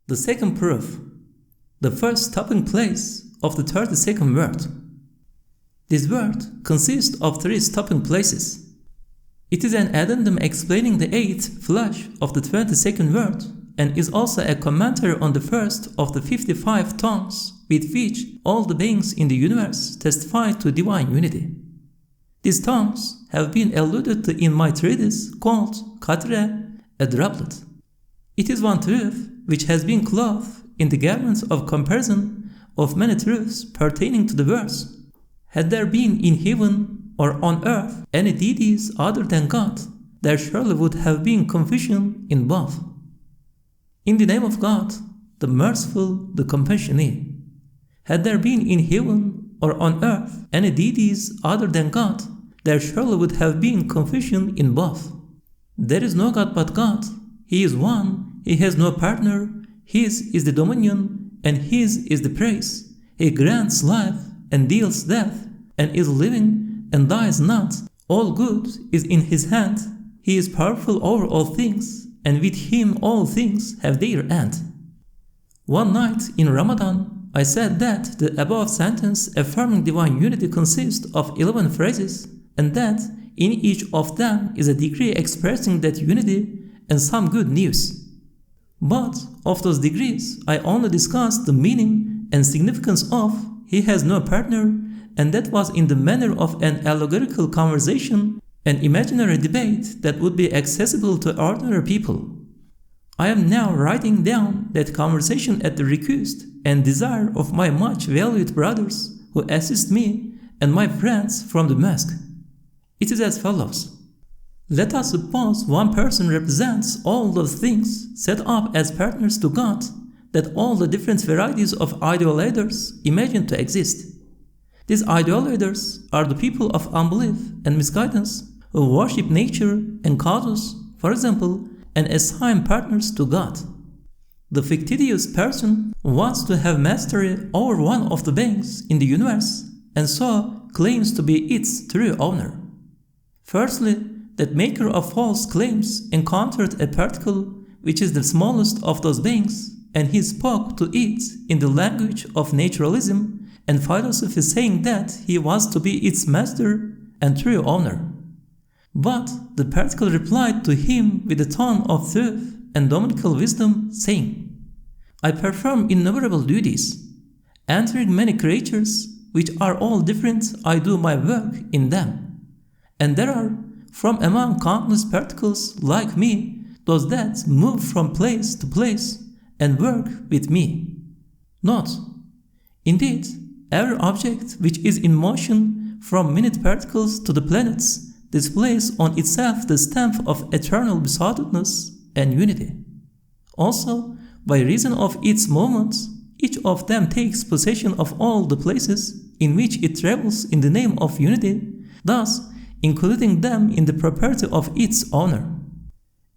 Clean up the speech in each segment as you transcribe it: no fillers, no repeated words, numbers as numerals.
The second proof, the first stopping place of the 32nd word. This word consists of 3 stopping places. It is an addendum explaining the 8th flash of the 22nd word and is also a commentary on the first of the 55 tongues with which all the beings in the universe testify to divine unity. These tongues have been alluded to in my treatise called Qadre, a droplet. It is one truth which has been clothed in the garments of comparison of many truths pertaining to the verse. Had there been in heaven or on earth any deities other than God, there surely would have been confusion in both. In the name of God, the merciful, the compassionate. Had there been in heaven or on earth any deities other than God, there surely would have been confusion in both. There is no God but God. He is one, He has no partner, His is the dominion, and His is the praise. He grants life and deals death, and is living and dies not. All good is in His hand. He is powerful over all things, and with Him all things have their end. One night in Ramadan, I said that the above sentence affirming divine unity consists of 11 phrases, and that in each of them is a degree expressing that unity and some good news. But of those degrees, I only discussed the meaning and significance of He has no partner, and that was in the manner of an allegorical conversation, an imaginary debate that would be accessible to ordinary people. I am now writing down that conversation at the request and desire of my much valued brothers who assist me and my friends from the mosque. It is as follows. Let us suppose one person represents all those things set up as partners to God that all the different varieties of idolaters imagine to exist. These idolaters are the people of unbelief and misguidance who worship nature and causes, for example, and assign partners to God. The fictitious person wants to have mastery over one of the beings in the universe and so claims to be its true owner. Firstly, that maker of false claims encountered a particle which is the smallest of those beings, and he spoke to it in the language of naturalism and philosophy, saying that he was to be its master and true owner. But the particle replied to him with a tone of truth and dominical wisdom, saying, I perform innumerable duties. Entering many creatures, which are all different, I do my work in them. And there are, from among countless particles like me, those that move from place to place and work with me. Note, indeed, every object which is in motion from minute particles to the planets displays on itself the stamp of eternal besottedness and unity. Also, by reason of its movements, each of them takes possession of all the places in which it travels in the name of unity, thus including them in the property of its owner.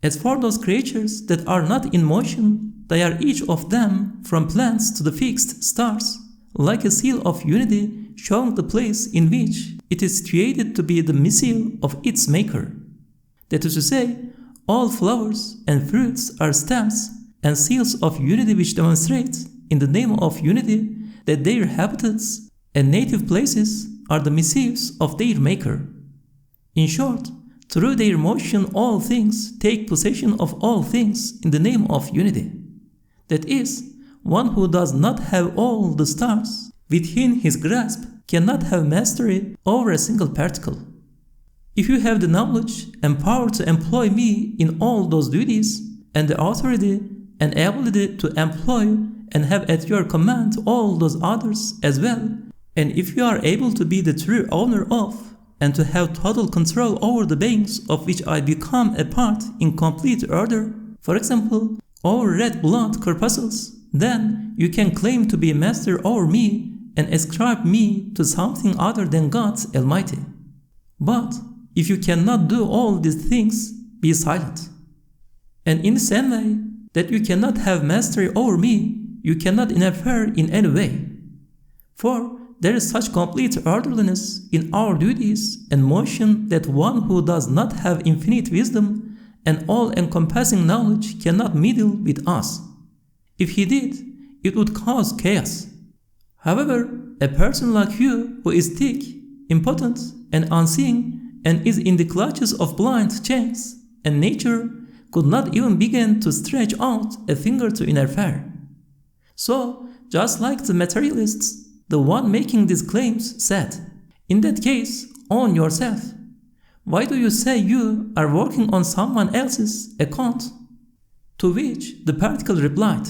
As for those creatures that are not in motion, they are each of them, from plants to the fixed stars, like a seal of unity showing the place in which it is situated to be the missile of its maker. That is to say, all flowers and fruits are stamps and seals of unity which demonstrate, in the name of unity, that their habitats and native places are the missives of their maker. In short, through their motion all things take possession of all things in the name of unity. That is, one who does not have all the stars within his grasp cannot have mastery over a single particle. If you have the knowledge and power to employ me in all those duties, and the authority and ability to employ and have at your command all those others as well, and if you are able to be the true owner of, and to have total control over the beings of which I become a part in complete order, for example, over red blood corpuscles, then you can claim to be a master over me and ascribe me to something other than God Almighty. But if you cannot do all these things, be silent. And in the same way that you cannot have mastery over me, you cannot interfere in any way. For there is such complete orderliness in our duties and motion that one who does not have infinite wisdom and all-encompassing knowledge cannot meddle with us. If he did, it would cause chaos. However, a person like you who is thick, impotent, and unseeing, and is in the clutches of blind chance and nature, could not even begin to stretch out a finger to interfere. So, just like the materialists, the one making these claims said, "In that case, own yourself. Why do you say you are working on someone else's account?" To which the particle replied,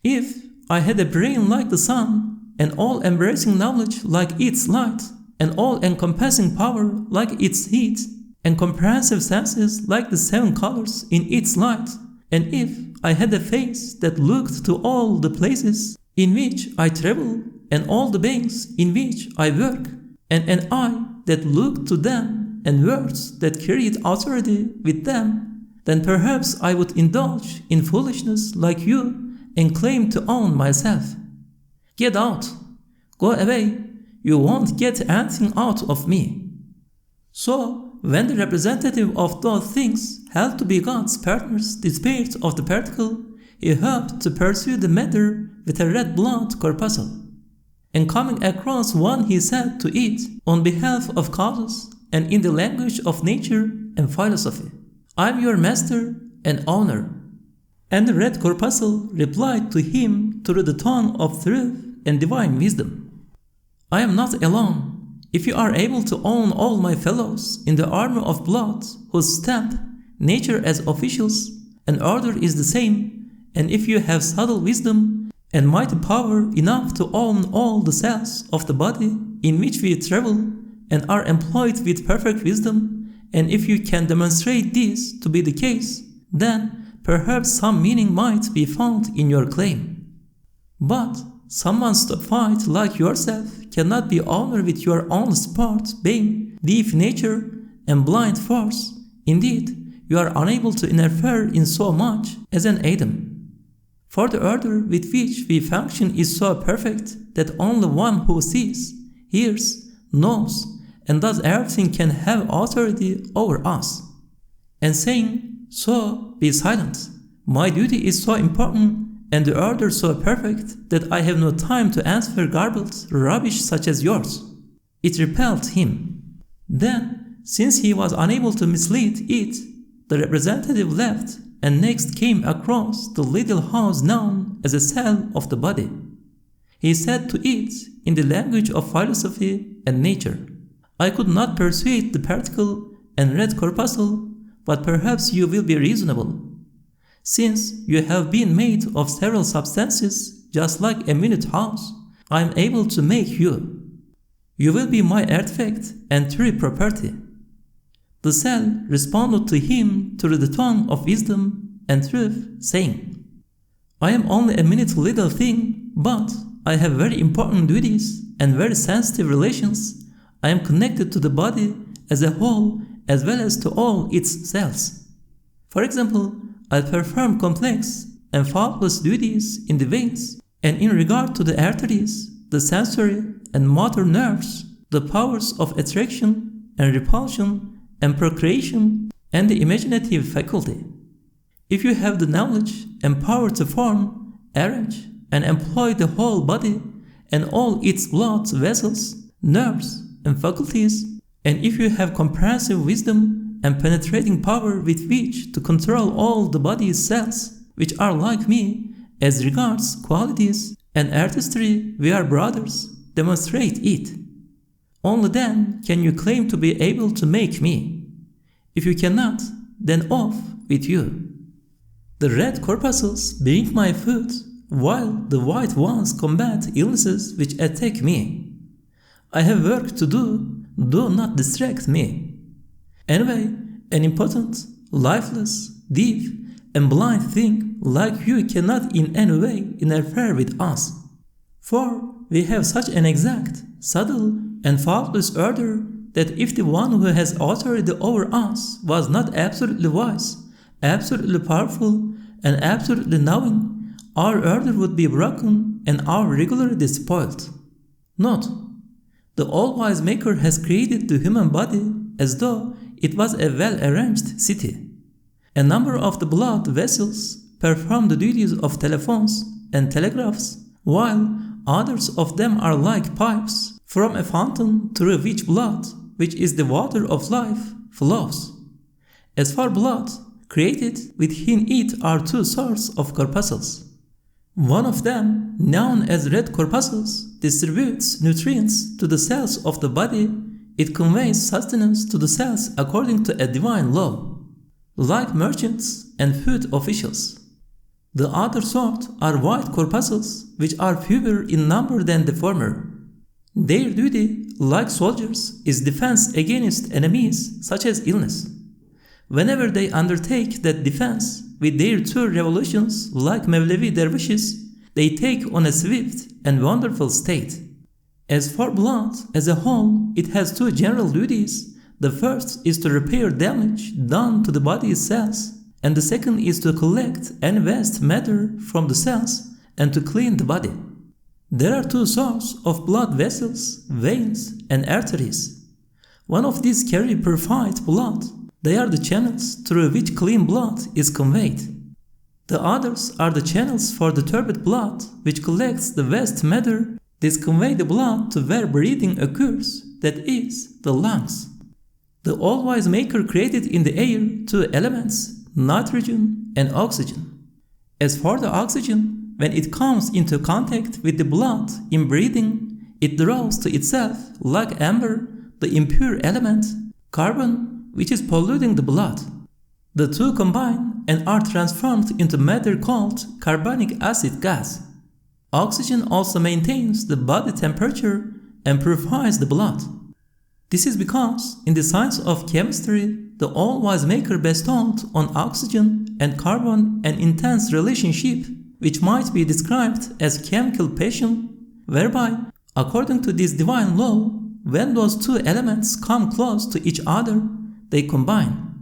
"If I had a brain like the sun, and all-embracing knowledge like its light, and all-encompassing power like its heat, and comprehensive senses like the 7 colors in its light, and if I had a face that looked to all the places in which I travel, and all the beings in which I work, and an eye that looked to them, and words that carried authority with them, then perhaps I would indulge in foolishness like you and claim to own myself. Get out! Go away! You won't get anything out of me." So, when the representative of those things held to be God's partners despaired of the particle, he hoped to pursue the matter with a red blood corpuscle. And coming across one, he said to it, on behalf of causes and in the language of nature and philosophy, "I am your master and owner." And the red corpuscle replied to him through the tongue of truth and divine wisdom, "I am not alone. If you are able to own all my fellows in the armor of blood, whose stamp, nature as officials, and order is the same, and if you have subtle wisdom and mighty power enough to own all the cells of the body in which we travel and are employed with perfect wisdom, and if you can demonstrate this to be the case, then perhaps some meaning might be found in your claim. But someone stupid like yourself cannot be honored with your own sport, being deaf nature and blind force. Indeed, you are unable to interfere in so much as an atom. For the order with which we function is so perfect that only one who sees, hears, knows, and does everything can have authority over us. And saying, "So be silent. My duty is so important and the order so perfect that I have no time to answer garbled rubbish such as yours," it repelled him. Then, since he was unable to mislead it, the representative left and next came across the little house known as a cell of the body. He said to it in the language of philosophy and nature, "I could not persuade the particle and red corpuscle, but perhaps you will be reasonable. Since you have been made of several substances, just like a minute house, I am able to make you. You will be my artifact and true property." The cell responded to him through the tongue of wisdom and truth, saying, "I am only a minute little thing, but I have very important duties and very sensitive relations. I am connected to the body as a whole as well as to all its cells. For example, I perform complex and faultless duties in the veins, and in regard to the arteries, the sensory and motor nerves, the powers of attraction and repulsion and procreation, and the imaginative faculty. If you have the knowledge and power to form, arrange, and employ the whole body and all its blood vessels, nerves, and faculties, and if you have comprehensive wisdom and penetrating power with which to control all the body's cells, which are like me, as regards qualities and artistry, we are brothers, demonstrate it. Only then can you claim to be able to make me. If you cannot, then off with you. The red corpuscles bring my food, while the white ones combat illnesses which attack me. I have work to do not distract me. Anyway, an impotent, lifeless, deaf, and blind thing like you cannot in any way interfere with us. For we have such an exact, subtle, and faultless order that if the one who has authority over us was not absolutely wise, absolutely powerful, and absolutely knowing, our order would be broken and our regularity spoiled. Note: the all-wise Maker has created the human body as though it was a well-arranged city. A number of the blood vessels perform the duties of telephones and telegraphs, while others of them are like pipes from a fountain through which blood, which is the water of life, flows. As for blood, created within it are two sorts of corpuscles. One of them, known as red corpuscles, distributes nutrients to the cells of the body. It conveys sustenance to the cells according to a divine law, like merchants and food officials. The other sort are white corpuscles, which are fewer in number than the former. Their duty, like soldiers, is defense against enemies such as illness. Whenever they undertake that defense with their two revolutions, like Mevlevi dervishes, they take on a swift and wonderful state. As for blood as a whole, it has two general duties. The first is to repair damage done to the body's cells, and the second is to collect and waste matter from the cells and to clean the body. There are two sorts of blood vessels, veins and arteries. One of these carry purified blood. They are the channels through which clean blood is conveyed. The others are the channels for the turbid blood, which collects the waste matter. These convey the blood to where breathing occurs, that is, the lungs. The all-wise Maker created in the air two elements, nitrogen and oxygen. As for the oxygen, when it comes into contact with the blood in breathing, it draws to itself, like amber, the impure element, carbon, which is polluting the blood. The two combine and are transformed into matter called carbonic acid gas. Oxygen also maintains the body temperature and purifies the blood. This is because in the science of chemistry, the all-wise Maker bestowed on oxygen and carbon an intense relationship which might be described as chemical passion, whereby, according to this divine law, when those two elements come close to each other, they combine.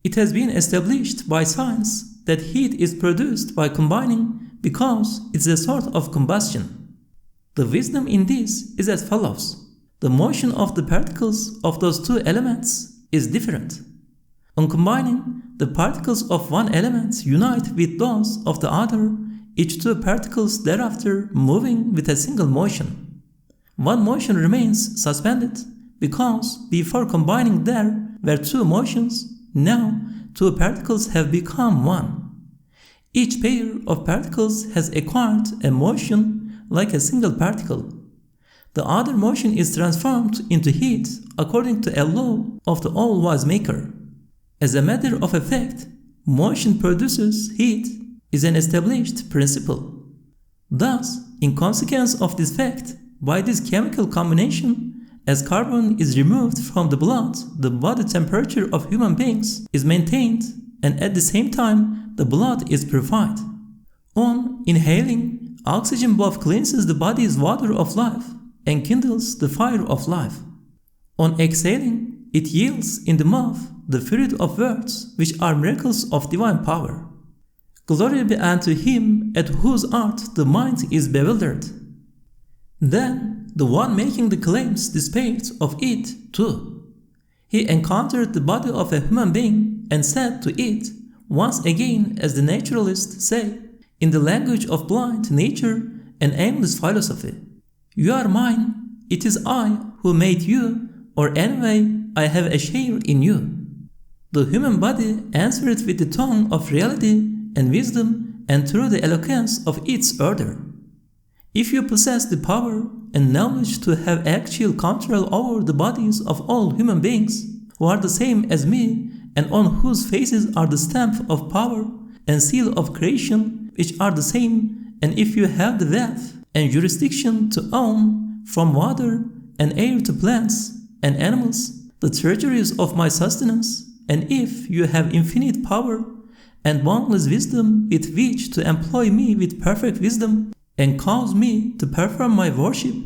It has been established by science that heat is produced by combining because it's a sort of combustion. The wisdom in this is as follows. The motion of the particles of those two elements is different. On combining, the particles of one element unite with those of the other, each two particles thereafter moving with a single motion. One motion remains suspended because before combining there were two motions, now two particles have become one. Each pair of particles has acquired a motion like a single particle. The other motion is transformed into heat according to a law of the all-wise Maker. As a matter of fact, motion produces heat is an established principle. Thus, in consequence of this fact, by this chemical combination, as carbon is removed from the blood, the body temperature of human beings is maintained, and at the same time, the blood is purified. On inhaling, oxygen both cleanses the body's water of life and kindles the fire of life. On exhaling, it yields in the mouth the fruit of words, which are miracles of divine power. Glory be unto him at whose art the mind is bewildered. Then the one making the claims despaired of it too. He encountered the body of a human being and said to it, once again, as the naturalists say, in the language of blind nature and aimless philosophy, "You are mine, it is I who made you, or anyway, I have a share in you." The human body answered with the tongue of reality and wisdom and through the eloquence of its order. If you possess the power and knowledge to have actual control over the bodies of all human beings, who are the same as me, and on whose faces are the stamp of power and seal of creation, which are the same, and if you have the wealth and jurisdiction to own, from water and air to plants and animals, the treasuries of my sustenance, and if you have infinite power and boundless wisdom with which to employ me with perfect wisdom, and cause me to perform my worship,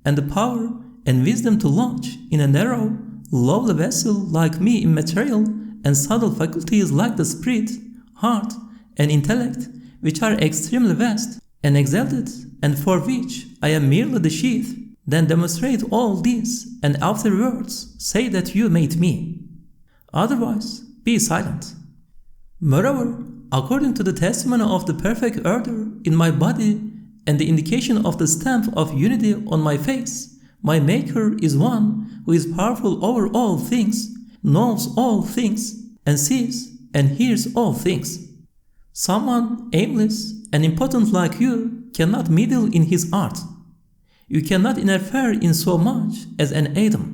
and the power and wisdom to launch in a narrow, lowly vessel like me immaterial, and subtle faculties like the spirit, heart, and intellect, which are extremely vast and exalted, and for which I am merely the sheath, then demonstrate all this, and afterwards say that you made me. Otherwise, be silent. Moreover, according to the testimony of the perfect order in my body and the indication of the stamp of unity on my face, my Maker is one who is powerful over all things, knows all things, and sees and hears all things. Someone aimless and impotent like you cannot meddle in his art. You cannot interfere in so much as an atom.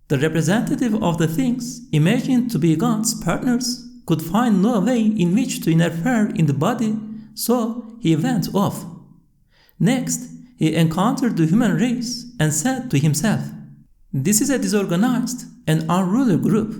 The representative of the things imagined to be God's partners could find no way in which to interfere in the body, so he went off. Next, he encountered the human race and said to himself, "This is a disorganized and unruly group.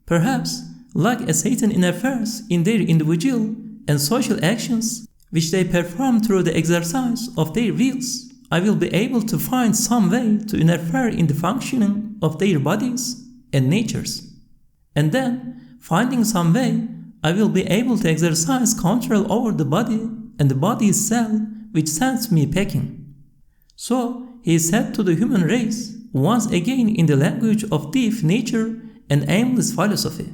Perhaps, like a Satan interferes in their individual and social actions which they perform through the exercise of their wills, I will be able to find some way to interfere in the functioning of their bodies and natures. And then, finding some way, I will be able to exercise control over the body and the body's cell which sends me packing." So he said to the human race, once again in the language of deep nature and aimless philosophy,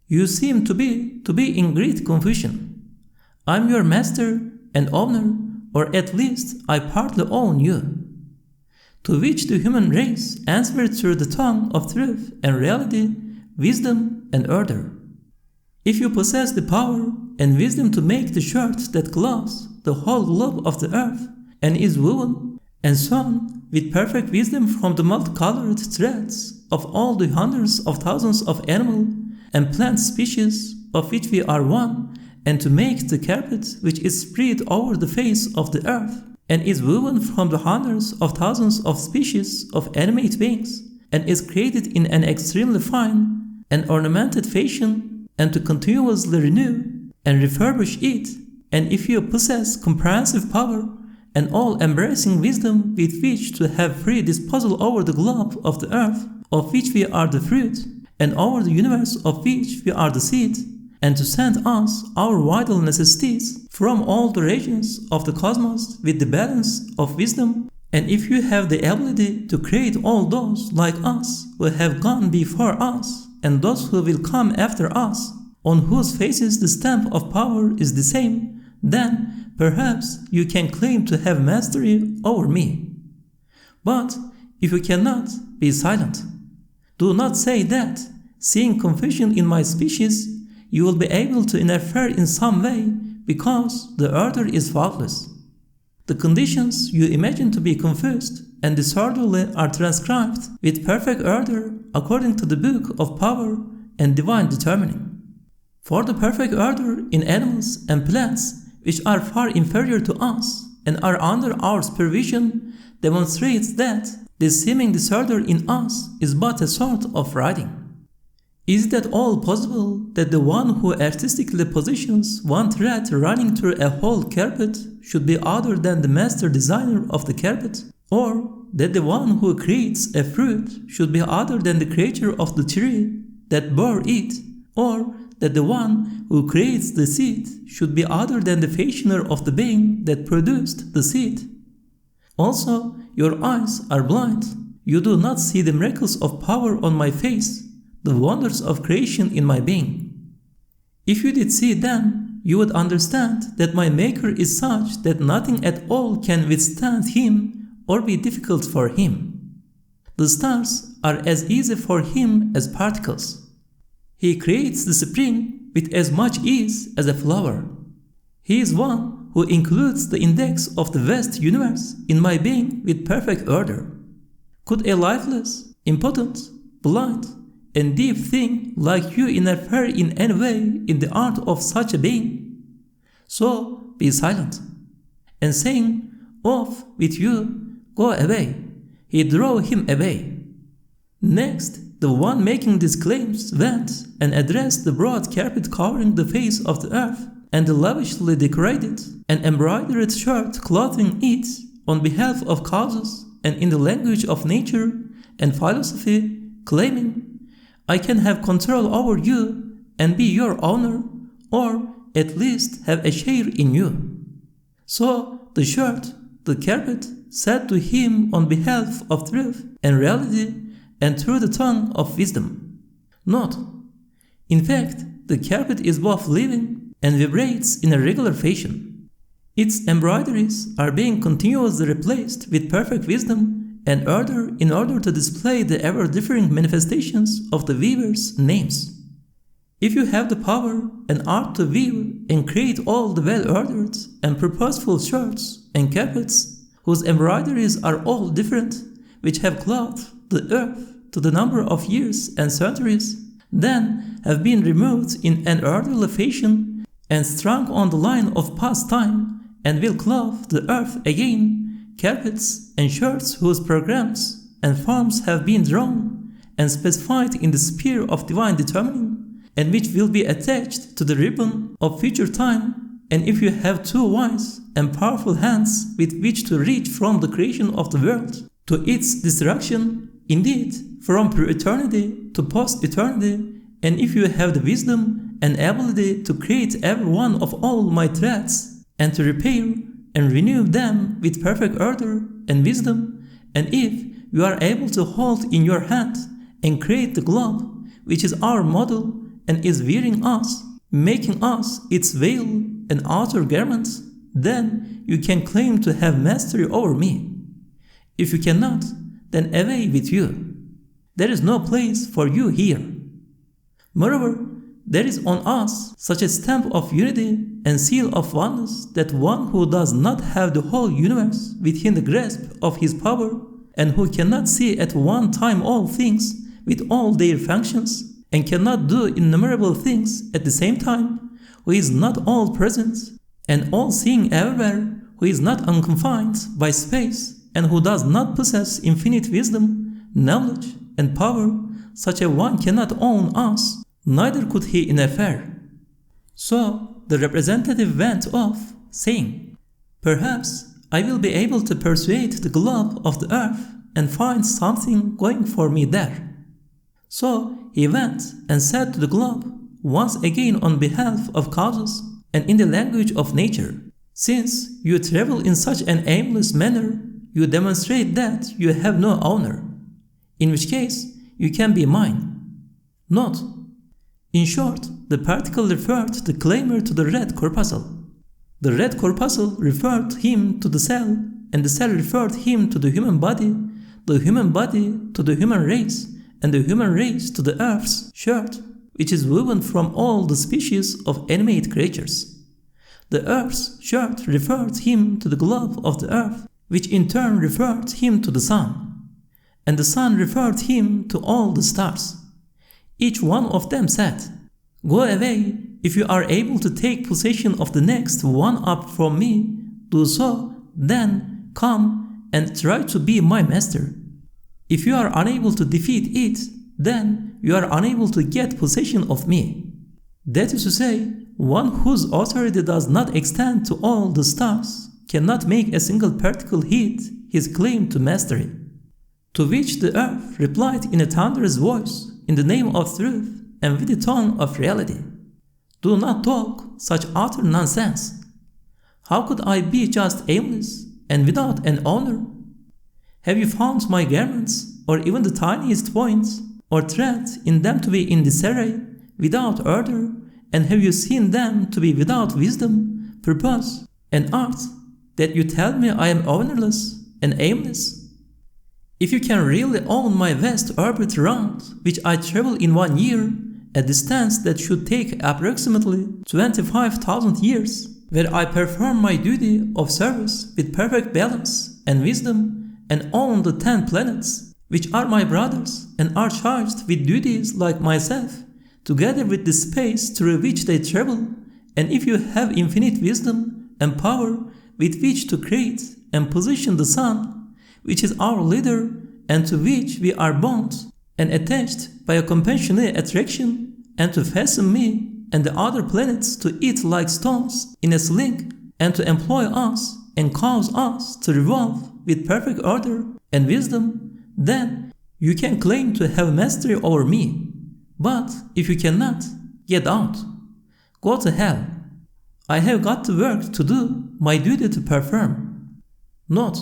"You seem to be in great confusion. I am your master and owner, or at least I partly own you." To which the human race answered through the tongue of truth and reality, wisdom and order, "If you possess the power and wisdom to make the shirt that clothes the whole globe of the earth and is woven and sewn with perfect wisdom from the multicolored threads of all the hundreds of thousands of animal and plant species of which we are one, and to make the carpet which is spread over the face of the earth and is woven from the hundreds of thousands of species of animate beings and is created in an extremely fine and ornamented fashion, and to continuously renew and refurbish it, and if you possess comprehensive power and all-embracing wisdom with which to have free disposal over the globe of the earth, of which we are the fruit, and over the universe of which we are the seed, and to send us our vital necessities from all the regions of the cosmos with the balance of wisdom, and if you have the ability to create all those like us who have gone before us, and those who will come after us, on whose faces the stamp of power is the same, then perhaps you can claim to have mastery over me. But if you cannot, be silent. Do not say that, seeing confusion in my species, you will be able to interfere in some way because the order is faultless. The conditions you imagine to be confused and disorderly are transcribed with perfect order according to the book of power and divine determining. For the perfect order in animals and plants, which are far inferior to us and are under our supervision, demonstrates that this seeming disorder in us is but a sort of writing. Is it at all possible that the one who artistically positions one thread running through a whole carpet should be other than the master designer of the carpet? Or that the one who creates a fruit should be other than the creator of the tree that bore it? Or that the one who creates the seed should be other than the fashioner of the being that produced the seed? Also, your eyes are blind. You do not see the miracles of power on my face, the wonders of creation in my being. If you did see them, you would understand that my Maker is such that nothing at all can withstand him or be difficult for him. The stars are as easy for him as particles. He creates the spring with as much ease as a flower. He is one who includes the index of the vast universe in my being with perfect order. Could a lifeless, impotent, blind, and deep thing like you interfere in any way in the art of such a being? So be silent. And saying, "Off with you, go away," he drove him away. Next, the one making these claims went and addressed the broad carpet covering the face of the earth and the lavishly decorated and embroidered shirt clothing it on behalf of causes and in the language of nature and philosophy, claiming, "I can have control over you and be your owner, or at least have a share in you." So the shirt, the carpet, said to him on behalf of truth and reality and through the tongue of wisdom, "Not. In fact, the carpet is both living and vibrates in a regular fashion. Its embroideries are being continuously replaced with perfect wisdom and order in order to display the ever-differing manifestations of the weaver's names. If you have the power and art to weave and create all the well-ordered and purposeful shirts and carpets whose embroideries are all different, which have clothed the earth to the number of years and centuries, then have been removed in an orderly fashion and strung on the line of past time, and will clothe the earth again, carpets and shirts whose programs and forms have been drawn and specified in the sphere of divine determining, and which will be attached to the ribbon of future time. And if you have two wise and powerful hands with which to reach from the creation of the world to its destruction, indeed, from pre-eternity to post-eternity, and if you have the wisdom and ability to create every one of all my threads, and to repair and renew them with perfect order and wisdom, and if you are able to hold in your hand and create the globe, which is our model and is wearing us, making us its veil and outer garments, then you can claim to have mastery over me. If you cannot, then away with you. There is no place for you here. Moreover, there is on us such a stamp of unity and seal of oneness that one who does not have the whole universe within the grasp of his power, and who cannot see at one time all things with all their functions, and cannot do innumerable things at the same time, who is not all present and all seeing everywhere, who is not unconfined by space, and who does not possess infinite wisdom, knowledge, and power, such a one cannot own us, neither could he interfere. So the representative went off, saying, "Perhaps I will be able to persuade the globe of the earth and find something going for me there." So he went and said to the globe, once again on behalf of causes and in the language of nature, "Since you travel in such an aimless manner, you demonstrate that you have no owner, in which case you can be mine." Note: in short, the particle referred the claimer to the red corpuscle. The red corpuscle referred him to the cell, and the cell referred him to the human body to the human race, and the human race to the earth's shirt, which is woven from all the species of animate creatures. The earth's shirt referred him to the globe of the earth, which in turn referred him to the sun, and the sun referred him to all the stars. Each one of them said, "Go away, if you are able to take possession of the next one up from me, do so, then come and try to be my master. If you are unable to defeat it, then you are unable to get possession of me." That is to say, one whose authority does not extend to all the stars cannot make a single particle hit his claim to mastery. To which the earth replied in a thunderous voice, in the name of truth and with the tongue of reality, "Do not talk such utter nonsense. How could I be just aimless and without an owner? Have you found my garments, or even the tiniest points or thread in them to be in disarray, without order, and have you seen them to be without wisdom, purpose, and art, that you tell me I am ownerless and aimless? If you can really own my vast orbit round, which I travel in 1 year, a distance that should take approximately 25,000 years, where I perform my duty of service with perfect balance and wisdom, and own the 10 planets, which are my brothers and are charged with duties like myself, together with the space through which they travel, and if you have infinite wisdom and power with which to create and position the sun, which is our leader and to which we are bound and attached by a compassionate attraction, and to fasten me and the other planets to it like stones in a sling, and to employ us and cause us to revolve with perfect order and wisdom, then you can claim to have mastery over me. But if you cannot, get out. Go to hell. I have got the work to do, my duty to perform." Note: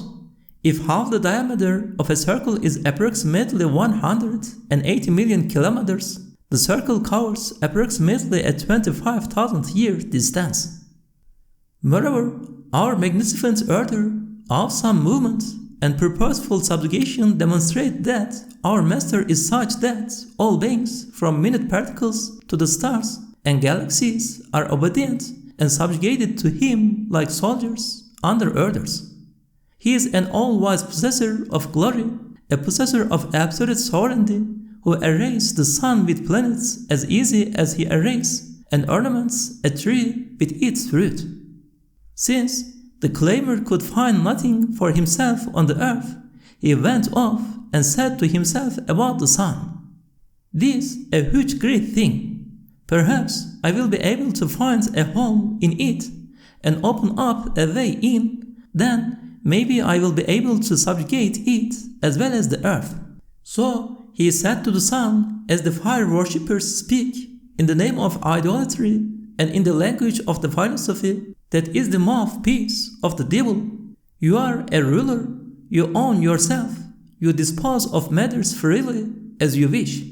if half the diameter of a circle is approximately 180 million kilometers, The circle covers approximately a 25,000-year distance. Moreover, our magnificent order, awesome movement, and purposeful subjugation demonstrate that our Master is such that all beings, from minute particles to the stars and galaxies, are obedient and subjugated to Him like soldiers under orders. He is an all-wise possessor of glory, a possessor of absolute sovereignty, who arrays the sun with planets as easy as He arrays and ornaments a tree with its fruit. Since the claimer could find nothing for himself on the earth, he went off and said to himself about the sun, "This is a huge great thing. Perhaps I will be able to find a hole in it and open up a way in, then maybe I will be able to subjugate it as well as the earth." So he said to the sun, as the fire worshippers speak in the name of idolatry and in the language of the philosophy that is the mouthpiece of the devil, "You are a ruler, you own yourself, you dispose of matters freely as you wish."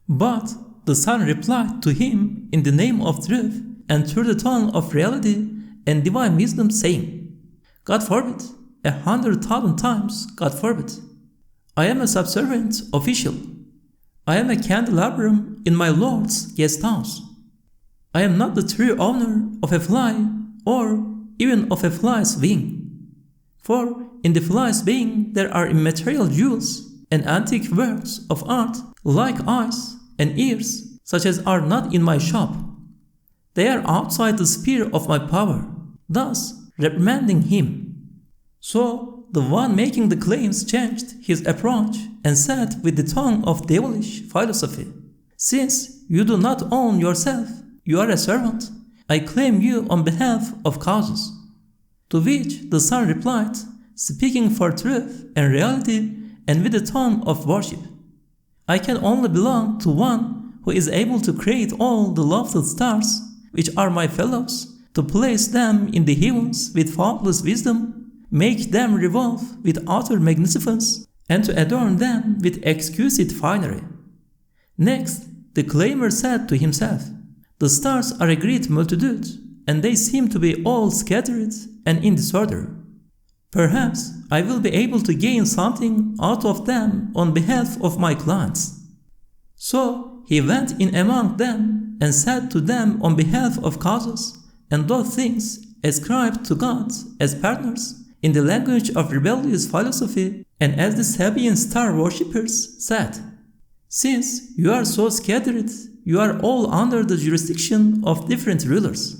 But the sun replied to him in the name of truth and through the tone of reality and divine wisdom, saying, "God forbid, 100,000 times God forbid. I am a subservient official. I am a candelabrum in my Lord's guest house. I am not the true owner of a fly or even of a fly's wing. For in the fly's wing there are immaterial jewels and antique works of art like eyes and ears such as are not in my shop. They are outside the sphere of my power," thus reprimanding him. So the one making the claims changed his approach and said with the tongue of devilish philosophy, "Since you do not own yourself, you are a servant. I claim you on behalf of causes." To which the sun replied, speaking for truth and reality and with a tone of worship, "I can only belong to one who is able to create all the lofty stars, which are my fellows, to place them in the heavens with faultless wisdom, make them revolve with utter magnificence, and to adorn them with exquisite finery." Next, the claimer said to himself, "The stars are a great multitude, and they seem to be all scattered and in disorder. Perhaps I will be able to gain something out of them on behalf of my clients." So he went in among them and said to them on behalf of causes and those things ascribed to God as partners in the language of rebellious philosophy, and as the Sabian star worshippers said, "Since you are so scattered, you are all under the jurisdiction of different rulers."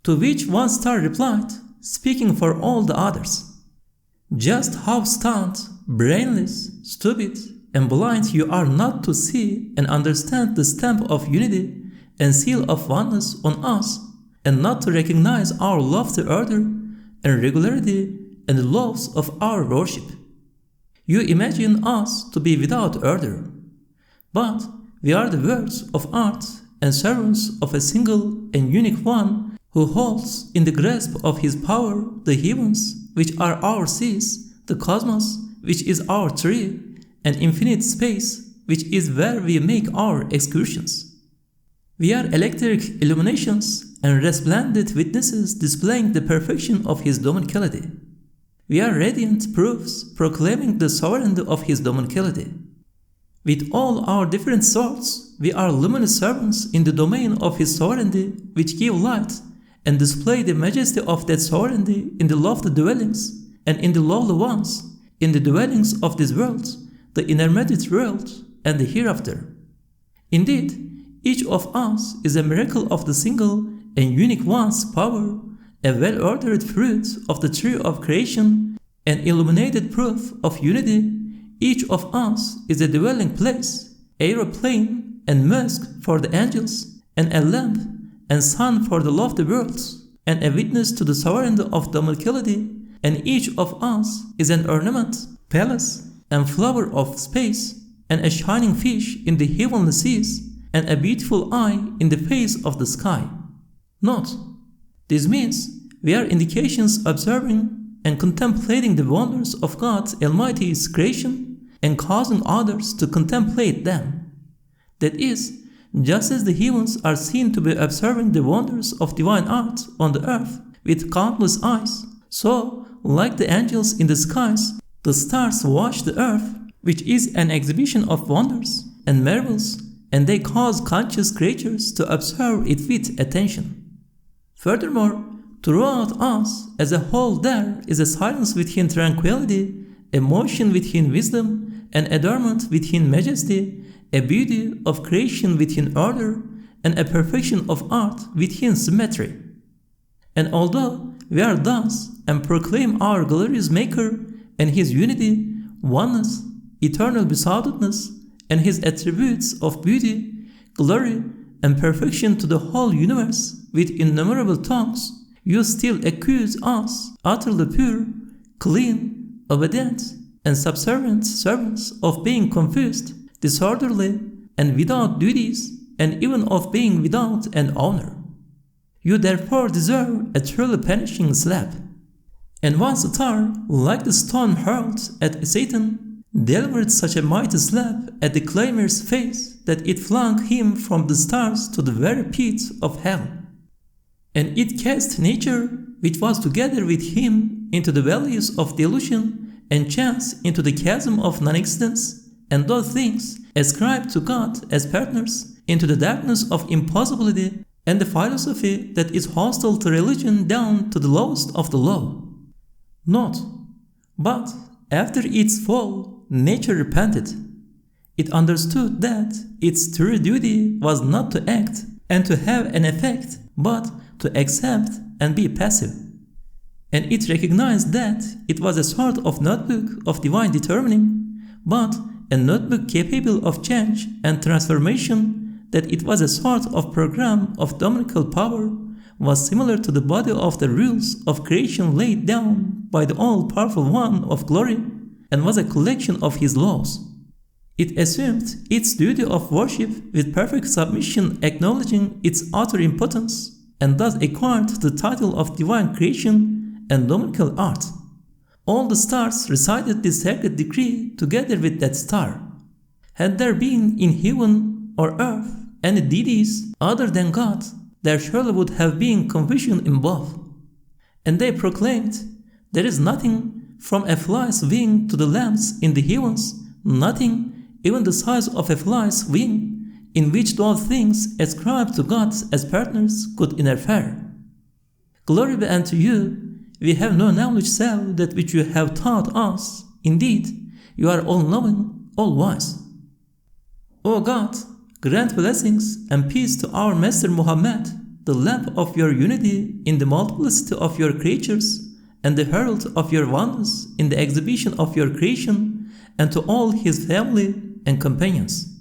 To which one star replied, speaking for all the others, "Just how stunned, brainless, stupid, and blind you are not to see and understand the stamp of unity and seal of oneness on us, and not to recognize our lofty order and regularity and the laws of our worship. You imagine us to be without order, but we are the works of art and servants of a single and unique one who holds in the grasp of his power the heavens, which are our seas, the cosmos, which is our tree, and infinite space, which is where we make our excursions. We are electric illuminations and resplendent witnesses displaying the perfection of his dominicality. We are radiant proofs proclaiming the sovereignty of his dominicality. With all our different sorts, we are luminous servants in the domain of his sovereignty, which give light and display the majesty of that sovereignty in the lofty dwellings and in the lowly ones, in the dwellings of this world, the intermediate world, and the hereafter. Indeed, each of us is a miracle of the single and unique one's power, a well-ordered fruit of the tree of creation, an illuminated proof of unity. Each of us is a dwelling place, aeroplane and mosque for the angels, and a lamp and sun for the lofty worlds, and a witness to the sovereignty of dominicality, and each of us is an ornament, palace, and flower of space, and a shining fish in the heavenly seas, and a beautiful eye in the face of the sky. Note: this means we are indications observing and contemplating the wonders of God Almighty's creation and causing others to contemplate them. That is, just as the heavens are seen to be observing the wonders of divine art on the earth with countless eyes, so, like the angels in the skies, the stars watch the earth, which is an exhibition of wonders and marvels, and they cause conscious creatures to observe it with attention. Furthermore, throughout us as a whole there is a silence within tranquility, a motion within wisdom, an adornment within majesty, a beauty of creation within order, and a perfection of art within symmetry. And although we are thus and proclaim our glorious Maker and His unity, oneness, eternal besoughtedness, and His attributes of beauty, glory, and perfection to the whole universe with innumerable tongues, you still accuse us, utterly pure, clean, obedient, and subservient servants of being confused, disorderly, and without duties, and even of being without an honor. You therefore deserve a truly punishing slap. And one star, like the stone hurled at Satan, delivered such a mighty slap at the claimer's face that it flung him from the stars to the very pit of hell. And it cast nature, which was together with him, into the valleys of delusion, and chance into the chasm of non-existence, and those things ascribed to God as partners into the darkness of impossibility and the philosophy that is hostile to religion down to the lowest of the low. Note, but after its fall, nature repented. It understood that its true duty was not to act and to have an effect, but to accept and be passive. And it recognized that it was a sort of notebook of divine determining, but a notebook capable of change and transformation, that it was a sort of program of dominical power, was similar to the body of the rules of creation laid down by the all-powerful One of glory, and was a collection of His laws. It assumed its duty of worship with perfect submission, acknowledging its utter impotence, and thus acquired the title of divine creation and dominical art. All the stars recited this sacred decree together with that star. Had there been in heaven or earth any deities other than God, there surely would have been confusion in both. And they proclaimed, there is nothing from a fly's wing to the lamps in the heavens, nothing, even the size of a fly's wing, in which those things ascribed to God as partners could interfere. Glory be unto you. We have no knowledge save that which you have taught us. Indeed, you are all-knowing, all-wise. O God, grant blessings and peace to our Master Muhammad, the lamp of your unity in the multiplicity of your creatures, and the herald of your wonders in the exhibition of your creation, and to all his family and companions.